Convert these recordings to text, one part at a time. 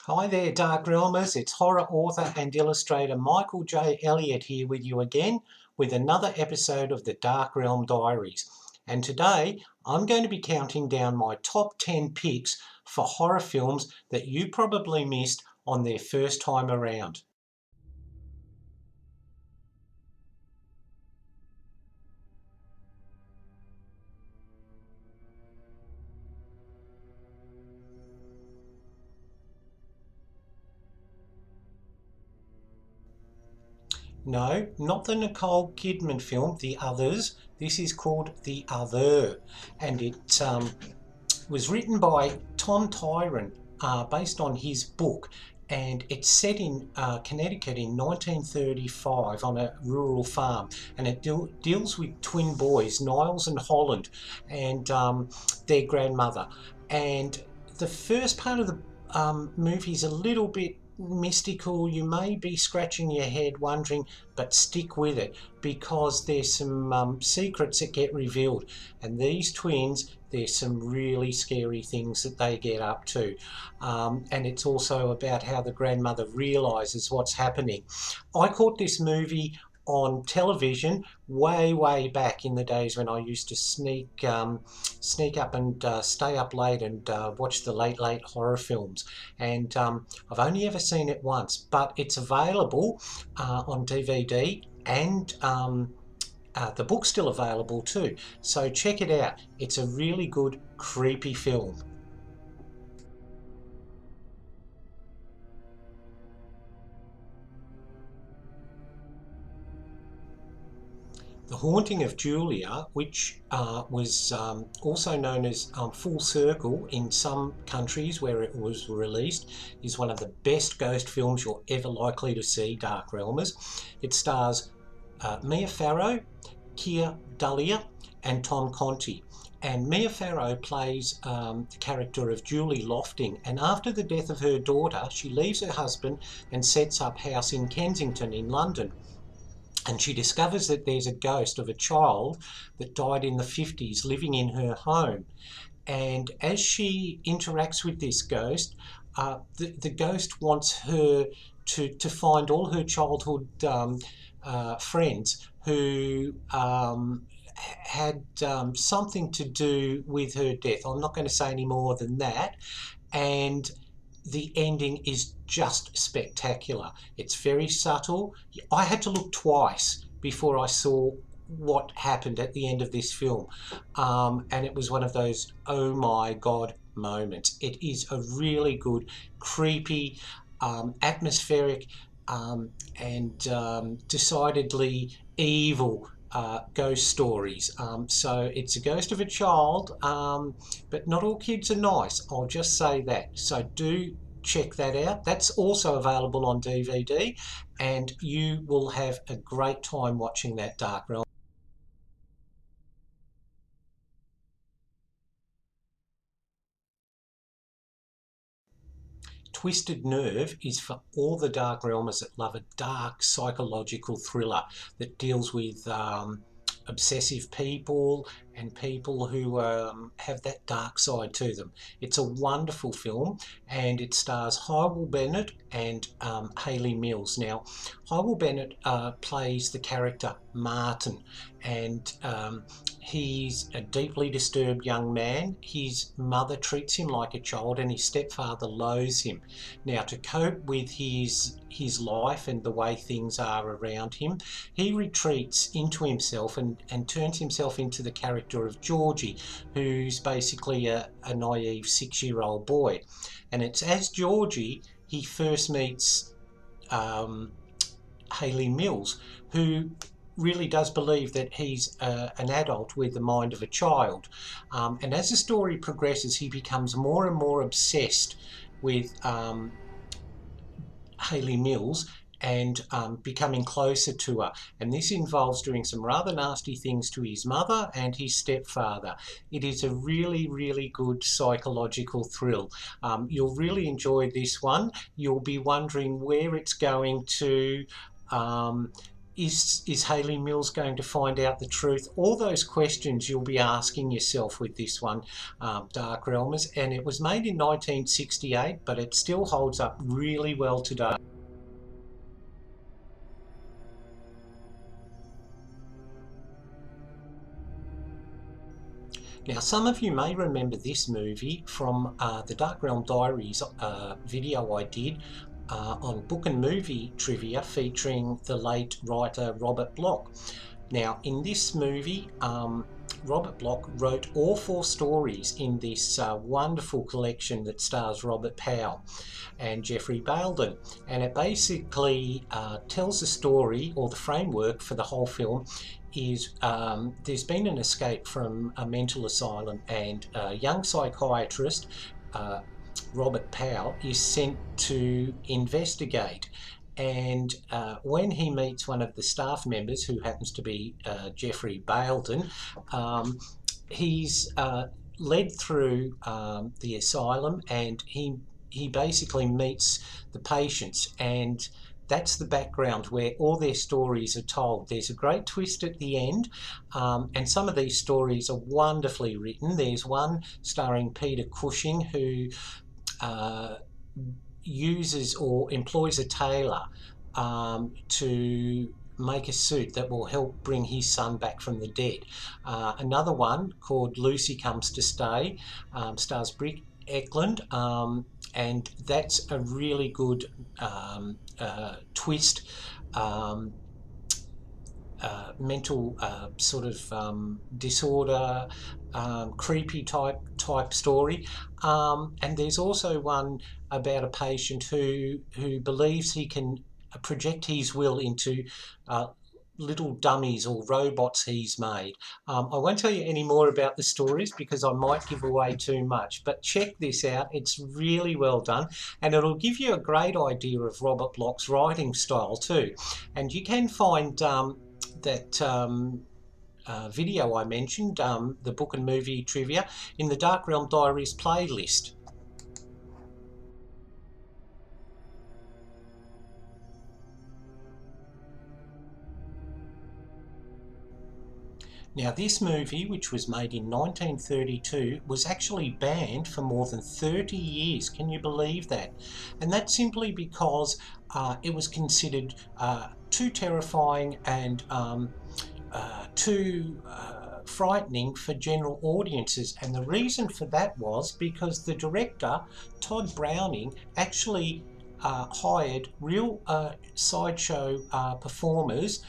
Hi there, Dark Realmers. It's horror author and illustrator Michael J. Elliott here with you again with another episode of the Dark Realm Diaries. And today I'm going to be counting down my top 10 picks for horror films that you probably missed on their first time around. No, not the Nicole Kidman film, The Others. This is called The Other, and it was written by Tom Tyron, based on his book, and it's set in Connecticut in 1935 on a rural farm, and it deals with twin boys, Niles and Holland, and their grandmother. And the first part of the movie is a little bit mystical. You may be scratching your head wondering, but stick with it because there's some secrets that get revealed, and these twins, there's some really scary things that they get up to, and it's also about how the grandmother realizes what's happening. I caught this movie on television way back in the days when I used to sneak up and stay up late and watch the late horror films, and I've only ever seen it once, but it's available on DVD, and the book's still available too, so check it out. It's a really good creepy film. The Haunting of Julia, which was also known as Full Circle in some countries where it was released, is one of the best ghost films you're ever likely to see, Dark Realmers. It stars Mia Farrow, Keir Dullea and Tom Conti. And Mia Farrow plays the character of Julie Lofting, and after the death of her daughter, she leaves her husband and sets up house in Kensington in London. And she discovers that there's a ghost of a child that died in the 50s living in her home. And as she interacts with this ghost, the ghost wants her to find all her childhood friends who had something to do with her death. I'm not going to say any more than that. And the ending is just spectacular. It's very subtle. I had to look twice before I saw what happened at the end of this film, and it was one of those oh my god moments. It is a really good, creepy, atmospheric, and decidedly evil ghost stories. So it's a ghost of a child, but not all kids are nice, I'll just say that. So do check that out. That's also available on DVD, and you will have a great time watching that, Dark Realm. Twisted Nerve is for all the Dark Realmers that love a dark psychological thriller that deals with obsessive people and people who have that dark side to them. It's a wonderful film, and it stars Hywel Bennett and Hayley Mills. Now, Hywel Bennett plays the character Martin, and he's a deeply disturbed young man. His mother treats him like a child, and his stepfather loathes him. Now, to cope with his life and the way things are around him, he retreats into himself and turns himself into the character of Georgie, who's basically a naive 6-year-old boy. And it's as Georgie he first meets Hayley Mills, who really does believe that he's an adult with the mind of a child. And as the story progresses, he becomes more and more obsessed with Hayley Mills and becoming closer to her. And this involves doing some rather nasty things to his mother and his stepfather. It is a really good psychological thrill. You'll really enjoy this one. You'll be wondering where it's going to. is Hayley Mills going to find out the truth? All those questions you'll be asking yourself with this one, Dark Realmers. And it was made in 1968, but it still holds up really well today. Now, some of you may remember this movie from the Dark Realm Diaries video I did on book and movie trivia featuring the late writer Robert Bloch. Now, in this movie, Robert Bloch wrote all 4 stories in this wonderful collection that stars Robert Powell and Jeffrey Balden, and it basically tells the story, or the framework for the whole film is there's been an escape from a mental asylum, and a young psychiatrist, Robert Powell, is sent to investigate. And when he meets one of the staff members, who happens to be Jeffrey Balden, he's led through the asylum, and he basically meets the patients, and that's the background where all their stories are told. There's a great twist at the end, and some of these stories are wonderfully written. There's one starring Peter Cushing, who uses or employs a tailor to make a suit that will help bring his son back from the dead. Another one called Lucy Comes to Stay stars Britt Eklund, and that's a really good twist, mental sort of disorder, creepy type story. And there's also one about a patient who believes he can project his will into little dummies or robots he's made. I won't tell you any more about the stories because I might give away too much, but check this out. It's really well done, and it'll give you a great idea of Robert Bloch's writing style too. And you can find that video I mentioned, the book and movie trivia, in the Dark Realm Diaries playlist. Now, this movie, which was made in 1932, was actually banned for more than 30 years. Can you believe that? And that's simply because it was considered too terrifying and too frightening for general audiences. And the reason for that was because the director, Todd Browning, actually hired real sideshow performers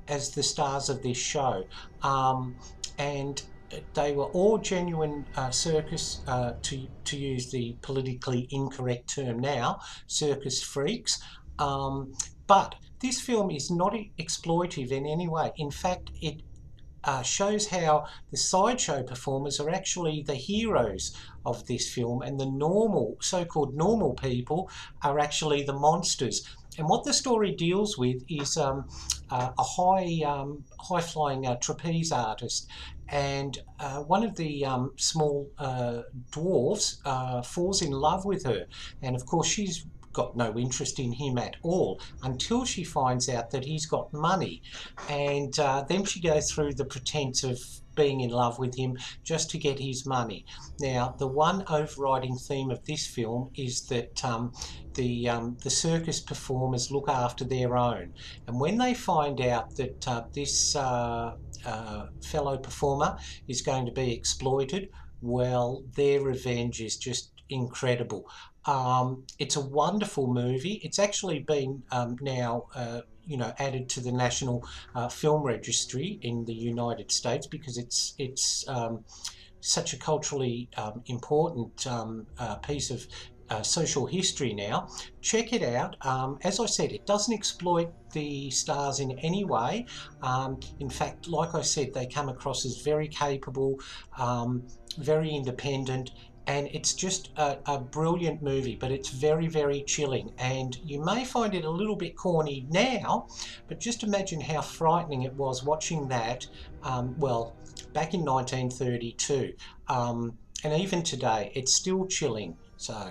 as the stars of this show, and they were all genuine circus, to use the politically incorrect term now, circus freaks. But this film is not exploitive in any way. In fact, it shows how the sideshow performers are actually the heroes of this film, and the normal, so-called normal people are actually the monsters. And what the story deals with is a high-flying trapeze artist, and one of the small dwarfs falls in love with her, and of course she's got no interest in him at all until she finds out that he's got money, and then she goes through the pretense of being in love with him just to get his money. Now, the one overriding theme of this film is that the circus performers look after their own, and when they find out that this fellow performer is going to be exploited, well, their revenge is just incredible. It's a wonderful movie. It's actually been now added to the National Film Registry in the United States because it's such a culturally important piece of social history now. Check it out. As I said, it doesn't exploit the stars in any way. In fact, like I said, they come across as very capable, very independent, and it's just a brilliant movie, but it's very, very chilling. And you may find it a little bit corny now, but just imagine how frightening it was watching that, well, back in 1932. And even today, it's still chilling. So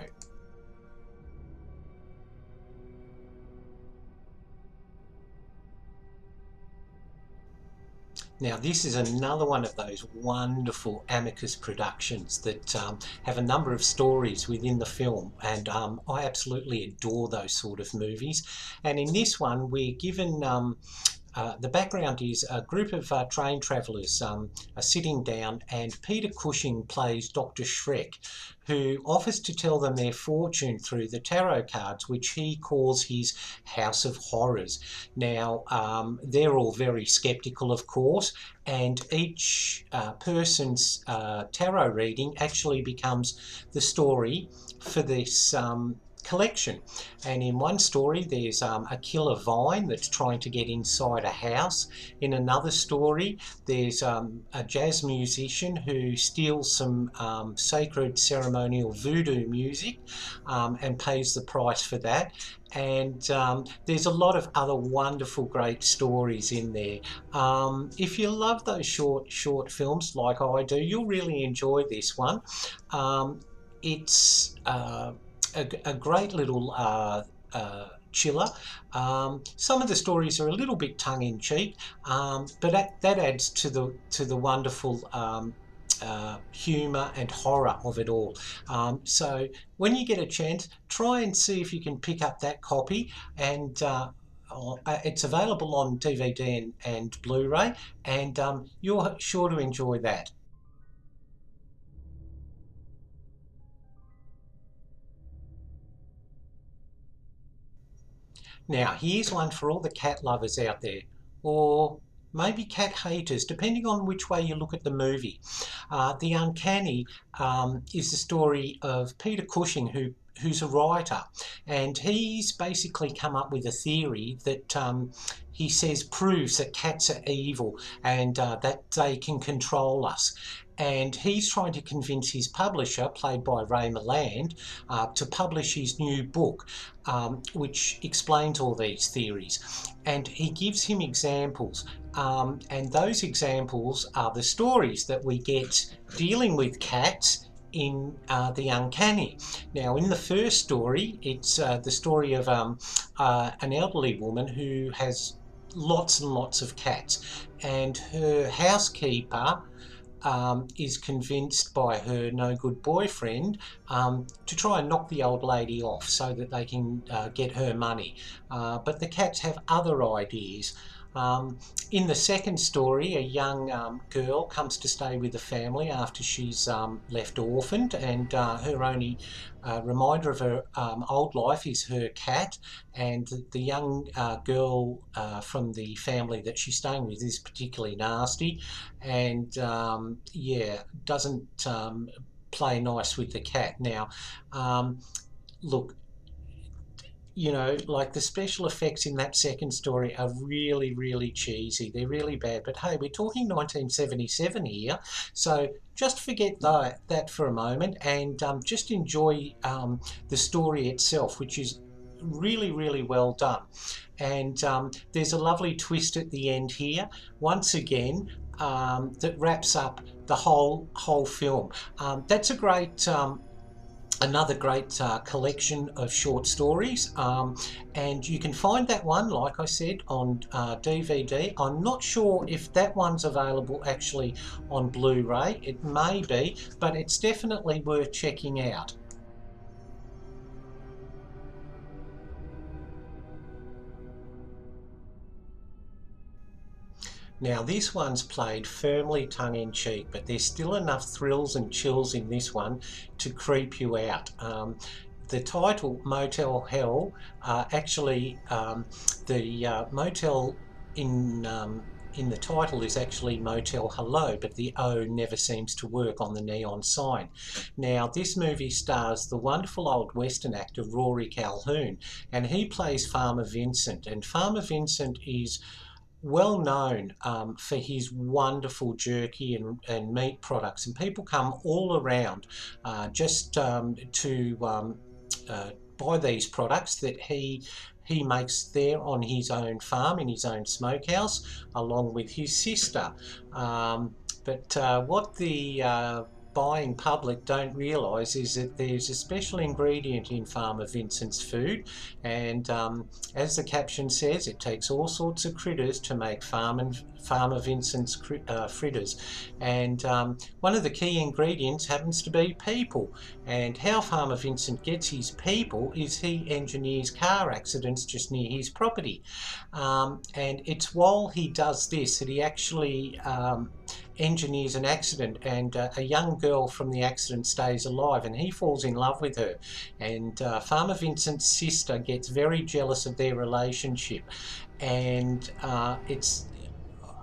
Now this is another one of those wonderful Amicus productions that have a number of stories within the film, and I absolutely adore those sort of movies. And in this one we're given the background is a group of train travellers are sitting down, and Peter Cushing plays Dr. Shrek, who offers to tell them their fortune through the tarot cards, which he calls his House of Horrors. Now, they're all very sceptical, of course, and each person's tarot reading actually becomes the story for this collection. And in one story there's a killer vine that's trying to get inside a house. In another story there's a jazz musician who steals some sacred ceremonial voodoo music and pays the price for that. And there's a lot of other wonderful great stories in there. If you love those short films like I do, you'll really enjoy this one. It's a great little chiller. Some of the stories are a little bit tongue-in-cheek, but that adds to the wonderful humour and horror of it all. So when you get a chance, try and see if you can pick up that copy, and it's available on DVD and Blu-ray, and you're sure to enjoy that. Now, here's one for all the cat lovers out there, or maybe cat haters, depending on which way you look at the movie. The Uncanny is the story of Peter Cushing, who's a writer, and he's basically come up with a theory that he says proves that cats are evil and that they can control us. And he's trying to convince his publisher, played by Ray Milland, to publish his new book, which explains all these theories. And he gives him examples, and those examples are the stories that we get dealing with cats in The Uncanny. Now, in the first story, it's the story of an elderly woman who has lots and lots of cats, and her housekeeper is convinced by her no-good boyfriend to try and knock the old lady off so that they can get her money. But the cats have other ideas. In the second story, a young girl comes to stay with the family after she's left orphaned, and her only reminder of her old life is her cat. And the young girl from the family that she's staying with is particularly nasty, and yeah, doesn't play nice with the cat. Now, look, you know, like the special effects in that second story are really, really cheesy. They're really bad. But hey, we're talking 1977 here, so just forget that for a moment, and just enjoy the story itself, which is really, really well done. And there's a lovely twist at the end here, once again, that wraps up the whole film. That's a great another great collection of short stories, and you can find that one, like I said, on DVD. I'm not sure if that one's available actually on Blu-ray. It may be, but it's definitely worth checking out. Now this one's played firmly tongue-in-cheek, but there's still enough thrills and chills in this one to creep you out. The title, Motel Hell, actually the motel in the title is actually Motel Hello, but the O never seems to work on the neon sign. Now, this movie stars the wonderful old Western actor Rory Calhoun, and he plays Farmer Vincent, and Farmer Vincent is well known for his wonderful jerky and meat products, and people come all around just to buy these products that he makes there on his own farm, in his own smokehouse, along with his sister. But what the buying public don't realise is that there's a special ingredient in Farmer Vincent's food, and as the caption says, it takes all sorts of critters to make Farmer Vincent's fritters, and one of the key ingredients happens to be people. And how Farmer Vincent gets his people is he engineers car accidents just near his property, and it's while he does this that he actually engineers an accident, and a young girl from the accident stays alive, and he falls in love with her, and Farmer Vincent's sister gets very jealous of their relationship, and it's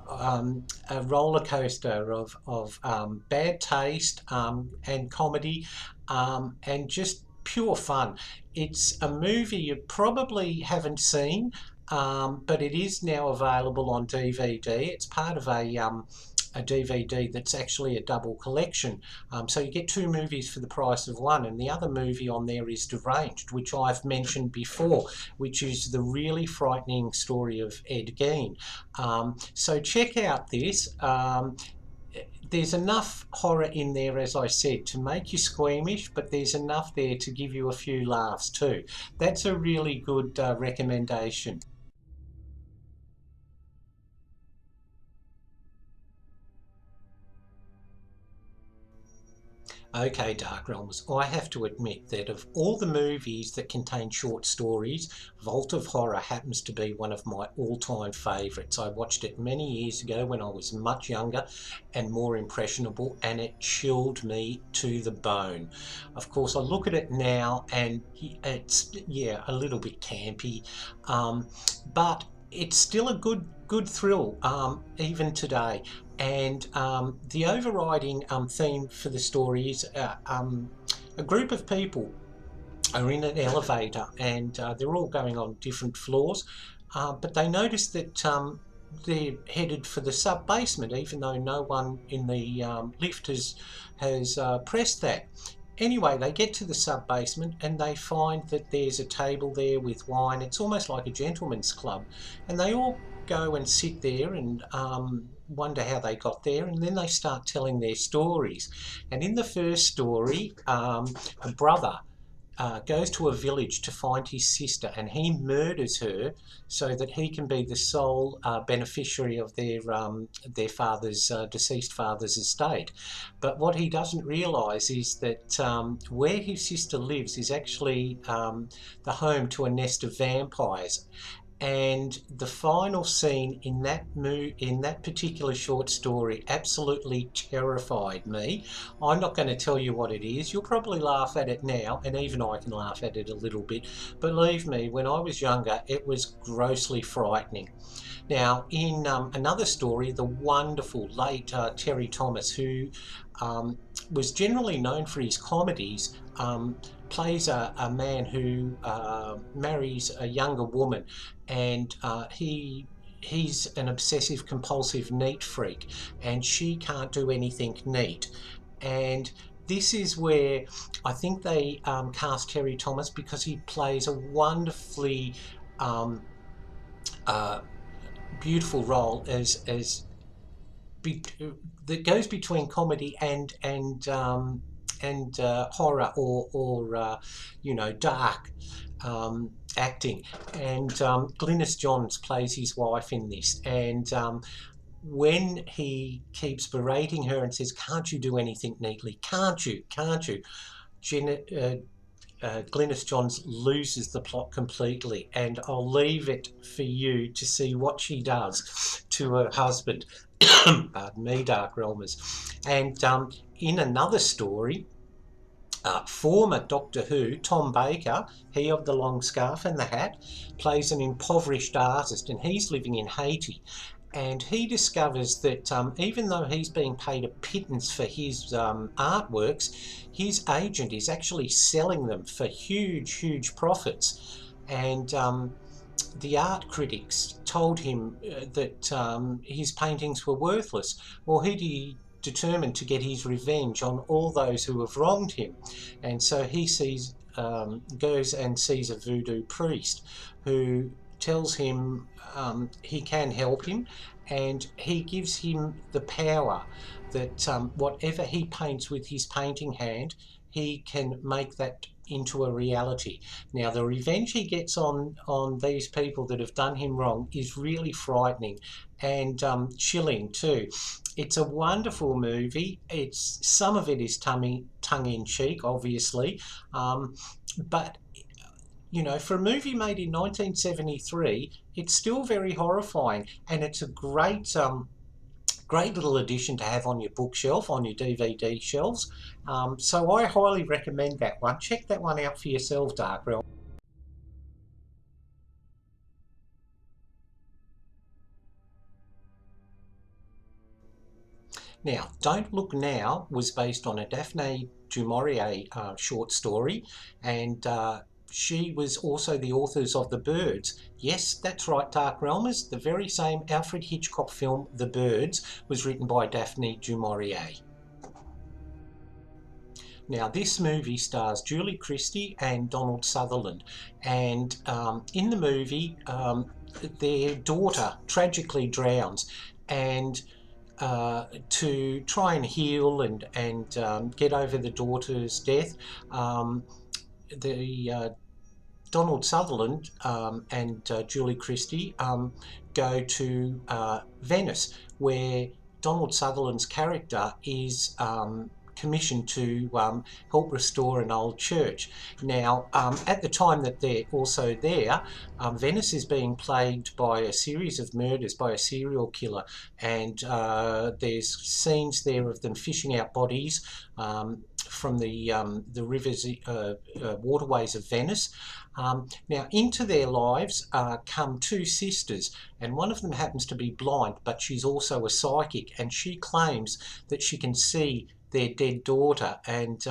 a roller coaster of bad taste and comedy, and just pure fun. It's a movie you probably haven't seen, but it is now available on DVD. It's part of a DVD that's actually a double collection. So you get two movies for the price of one, and the other movie on there is Deranged, which I've mentioned before, which is the really frightening story of Ed Gein. So check out this. There's enough horror in there, as I said, to make you squeamish, but there's enough there to give you a few laughs too. That's a really good recommendation. Okay, Dark Realms, I have to admit that of all the movies that contain short stories, Vault of Horror happens to be one of my all-time favourites. I watched it many years ago when I was much younger and more impressionable, and it chilled me to the bone. Of course, I look at it now and it's, yeah, a little bit campy, but it's still a good thrill even today. And the overriding theme for the story is a group of people are in an elevator, and they're all going on different floors, but they notice that they're headed for the sub-basement, even though no one in the lift has pressed that. Anyway, they get to the sub-basement and they find that there's a table there with wine. It's almost like a gentleman's club, and they all go and sit there and wonder how they got there, and then they start telling their stories. And in the first story, a brother goes to a village to find his sister, and he murders her so that he can be the sole beneficiary of their father's deceased father's estate. But what he doesn't realise is that where his sister lives is actually the home to a nest of vampires. And the final scene in that particular short story absolutely terrified me. I'm not going to tell you what it is. You'll probably laugh at it now, and even I can laugh at it a little bit. Believe me, when I was younger, it was grossly frightening. Now, in another story, the wonderful late Terry Thomas, who was generally known for his comedies, plays a man who marries a younger woman, and he's an obsessive compulsive neat freak, and she can't do anything neat. And this is where I think they cast Terry Thomas, because he plays a wonderfully beautiful role as that goes between comedy and horror, or you know, dark acting. And Glynis Johns plays his wife in this, and when he keeps berating her and says, "Can't you do anything neatly? Can't you? Can't you?" Glynis Johns loses the plot completely, and I'll leave it for you to see what she does to her husband. Pardon me, Dark Realmers. And in another story, former Doctor Who, Tom Baker, he of the long scarf and the hat, plays an impoverished artist, and he's living in Haiti. And he discovers that even though he's being paid a pittance for his artworks, his agent is actually selling them for huge profits. And the art critics told him that his paintings were worthless. Well, he determined to get his revenge on all those who have wronged him, and so he goes and sees a voodoo priest who tells him he can help him, and he gives him the power that whatever he paints with his painting hand, he can make that into a reality. Now, the revenge he gets on these people that have done him wrong is really frightening and chilling too. It's a wonderful movie. It's some of it is tongue-in-cheek, obviously, but you know, for a movie made in 1973, it's still very horrifying, and it's a great little addition to have on your bookshelf, on your DVD shelves. So I highly recommend that one. Check that one out for yourself, Dark Realm. Now, Don't Look Now was based on a Daphne du Maurier short story, and she was also the authors of The Birds. Yes, that's right, Dark Realmers. The very same Alfred Hitchcock film, The Birds, was written by Daphne du Maurier. Now, this movie stars Julie Christie and Donald Sutherland, and in the movie, their daughter tragically drowns, and to try and heal and get over the daughter's death, the Donald Sutherland and Julie Christie go to Venice, where Donald Sutherland's character is commissioned to help restore an old church. Now, at the time that they're also there, Venice is being plagued by a series of murders by a serial killer, and there's scenes there of them fishing out bodies from the rivers, waterways of Venice. Now, into their lives come two sisters, and one of them happens to be blind, but she's also a psychic, and she claims that she can see their dead daughter, and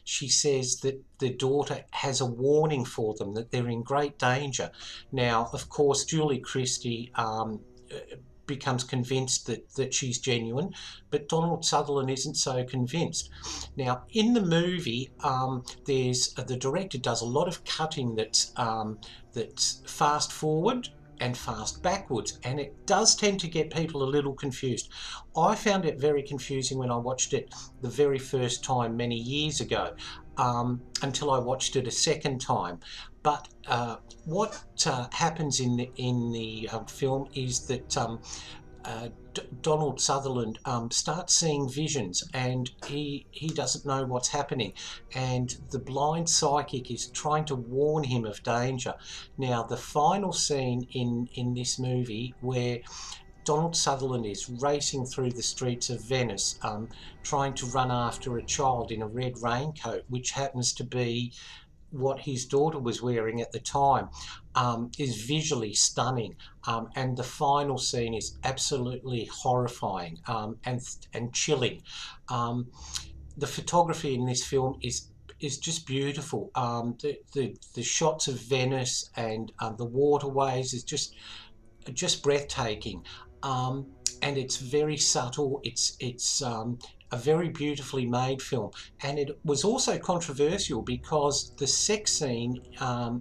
she says that the daughter has a warning for them, that they're in great danger. Now, of course, Julie Christie becomes convinced that she's genuine, but Donald Sutherland isn't so convinced. Now, in the movie, the director does a lot of cutting that's fast forward and fast backwards, and it does tend to get people a little confused. I found it very confusing when I watched it the very first time many years ago, until I watched it a second time. But what happens in the film is that Donald Sutherland starts seeing visions, and he doesn't know what's happening, and the blind psychic is trying to warn him of danger. Now, the final scene in this movie, where Donald Sutherland is racing through the streets of Venice, trying to run after a child in a red raincoat, which happens to be what his daughter was wearing at the time, is visually stunning, and the final scene is absolutely horrifying and chilling. The photography in this film is just beautiful. The shots of Venice and the waterways is just breathtaking, and it's very subtle. It's a very beautifully made film, and it was also controversial because the sex scene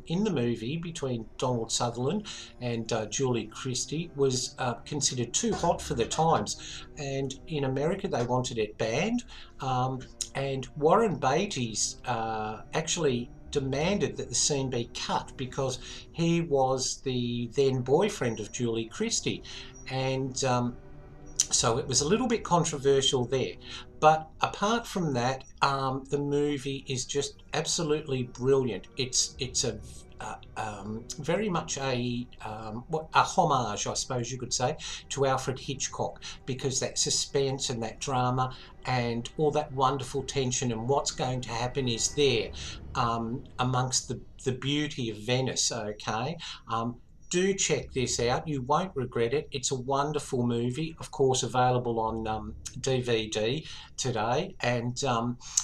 in the movie between Donald Sutherland and Julie Christie was considered too hot for the times, and in America they wanted it banned, and Warren Beatty's actually demanded that the scene be cut because he was the then boyfriend of Julie Christie, and so it was a little bit controversial there. But apart from that, the movie is just absolutely brilliant. It's a very much a homage, I suppose you could say, to Alfred Hitchcock, because that suspense and that drama and all that wonderful tension and what's going to happen is there, amongst the beauty of Venice. Okay. Do check this out. You won't regret it. It's a wonderful movie, of course, available on DVD today, and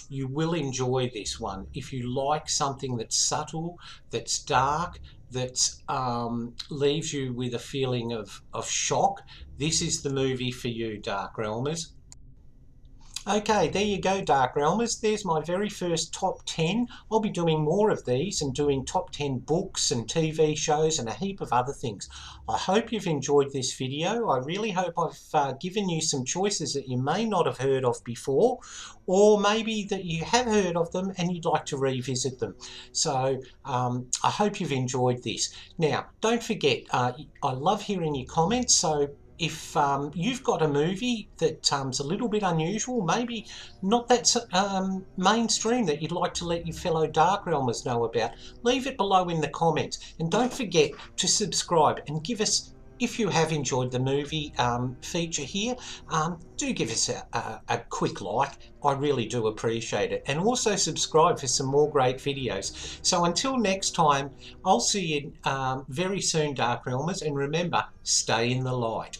you will enjoy this one. If you like something that's subtle, that's dark, that leaves you with a feeling of shock, this is the movie for you, Dark Realmers. Okay, there you go, Dark Realmers. There's my very first top 10. I'll be doing more of these and doing top 10 books and TV shows and a heap of other things. I hope you've enjoyed this video. I really hope I've given you some choices that you may not have heard of before, or maybe that you have heard of them and you'd like to revisit them. So I hope you've enjoyed this. Now, don't forget, I love hearing your comments, so if you've got a movie that's a little bit unusual, maybe not that mainstream, that you'd like to let your fellow Dark Realmers know about, leave it below in the comments. And don't forget to subscribe and give us, if you have enjoyed the movie feature here, do give us a quick like. I really do appreciate it. And also subscribe for some more great videos. So until next time, I'll see you very soon, Dark Realmers, and remember, stay in the light.